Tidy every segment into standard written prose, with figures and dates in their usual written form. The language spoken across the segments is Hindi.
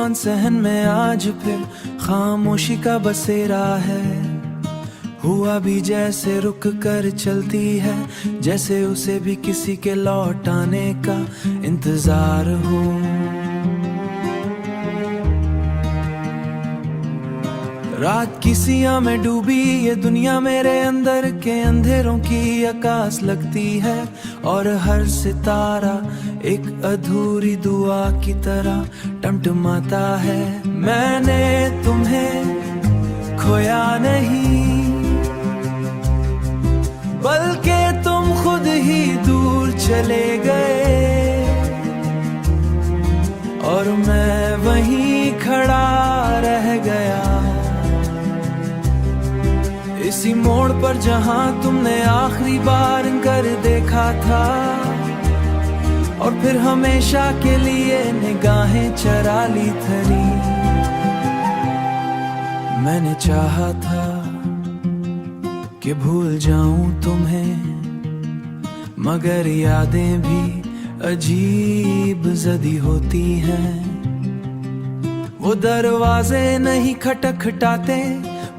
तूफान सहन में आज फिर खामोशी का बसेरा है। हुआ भी जैसे रुक कर चलती है, जैसे उसे भी किसी के लौट आने का इंतजार हो। रात की सिया में डूबी ये दुनिया मेरे अंदर के अंधेरों की आकाश लगती है, और हर सितारा एक अधूरी दुआ की तरह टमटमाता है। मैंने तुम्हें खोया नहीं, बल्कि तुम खुद ही दूर चले गए, और मैं वहीं खड़ा रह गया इसी मोड़ पर जहां तुमने आखिरी बार कर देखा था, और फिर हमेशा के लिए निगाहें चरा ली थरी। मैंने चाहा था कि भूल जाऊं तुम्हें, मगर यादें भी अजीब जदी होती हैं। वो दरवाजे नहीं खटखटाते,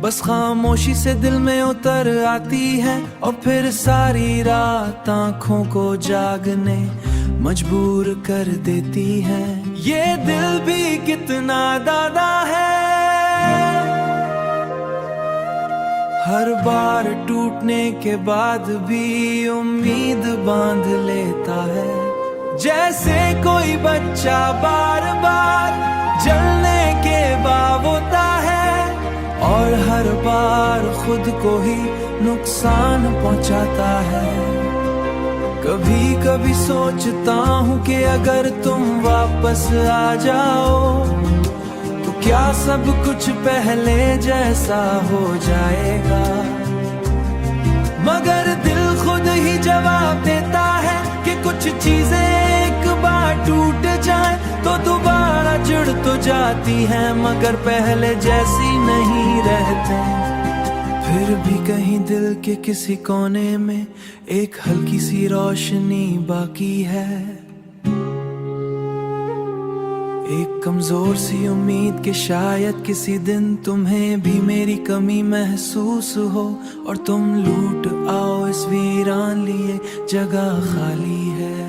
बस खामोशी से दिल में उतर आती है, और फिर सारी रात आंखों को जागने मजबूर कर देती है। ये दिल भी कितना दादा है, हर बार टूटने के बाद भी उम्मीद बांध लेता है, जैसे कोई बच्चा बार बार जलने के बाद होता है, और हर बार खुद को ही नुकसान पहुंचाता है। कभी कभी सोचता हूँ कि अगर तुम वापस आ जाओ तो क्या सब कुछ पहले जैसा हो जाएगा, मगर दिल खुद ही जवाब देता है कि कुछ चीजें एक बार टूट जाए तो दोबारा जुड़ तो जाती हैं, मगर पहले जैसी नहीं रहते। फिर भी कहीं दिल के किसी कोने में एक हल्की सी रोशनी बाकी है, एक कमजोर सी उम्मीद कि शायद किसी दिन तुम्हें भी मेरी कमी महसूस हो, और तुम लूट आओ इस वीरान लिए जगह खाली है।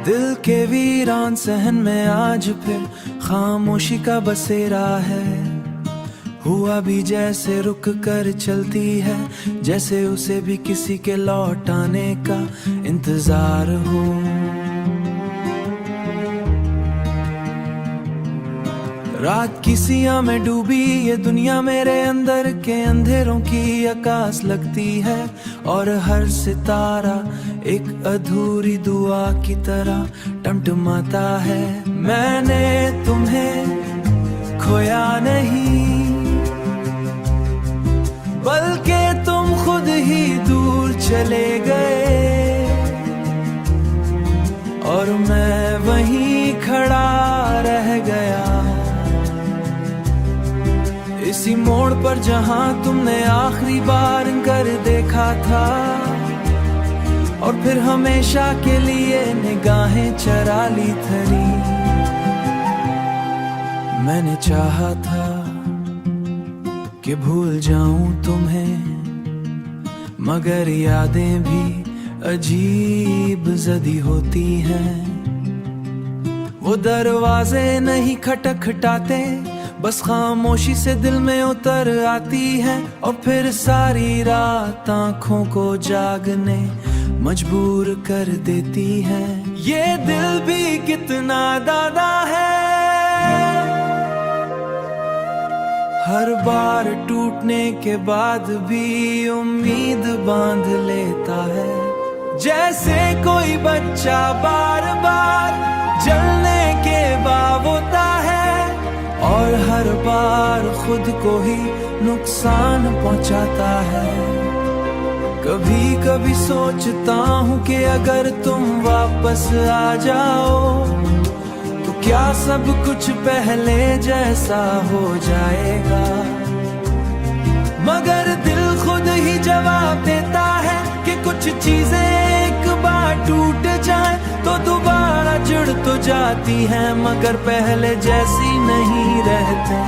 दिल के वीरान सहन में आज फिर खामोशी का बसेरा है। हुआ भी जैसे रुक कर चलती है, जैसे उसे भी किसी के लौट आने का इंतजार हो। रात की सिया में डूबी ये दुनिया मेरे अंदर के अंधेरों की आकाश लगती है, और हर सितारा एक अधूरी दुआ की तरह टमटमाता है। मैंने तुम्हें खोया नहीं, बल्कि तुम खुद ही दूर चले गए, और मैं वहीं खड़ा रह गया इसी मोड़ पर जहां तुमने आखिरी बार कर देखा था, और फिर हमेशा के लिए निगाहें चरा ली थरी। मैंने चाहा था कि भूल जाऊं तुम्हें, मगर यादें भी अजीब जदी होती हैं। वो दरवाजे नहीं खटखटाते, बस खामोशी से दिल में उतर आती है, और फिर सारी रात आंखों को जागने मजबूर कर देती है। ये दिल भी कितना दादा है, हर बार टूटने के बाद भी उम्मीद बांध लेता है। जैसे कोई बच्चा बार बार जलने के बाद होता है, और हर बार खुद को ही नुकसान पहुंचाता है। कभी कभी सोचता हूँ कि अगर तुम वापस आ जाओ तो क्या सब कुछ पहले जैसा हो जाएगा, मगर दिल खुद ही जवाब देता है कि कुछ चीजें एक बार टूट जाए तो दोबारा जुड़ तो जाती हैं, मगर पहले जैसी नहीं रहते।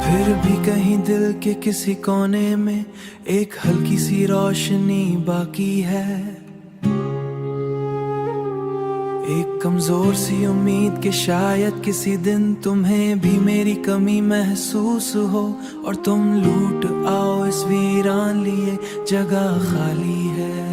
फिर भी कहीं दिल के किसी कोने में एक हल्की सी रोशनी बाकी है, एक कमजोर सी उम्मीद कि शायद किसी दिन तुम्हें भी मेरी कमी महसूस हो, और तुम लूट आओ इस वीरान लिए जगह खाली है।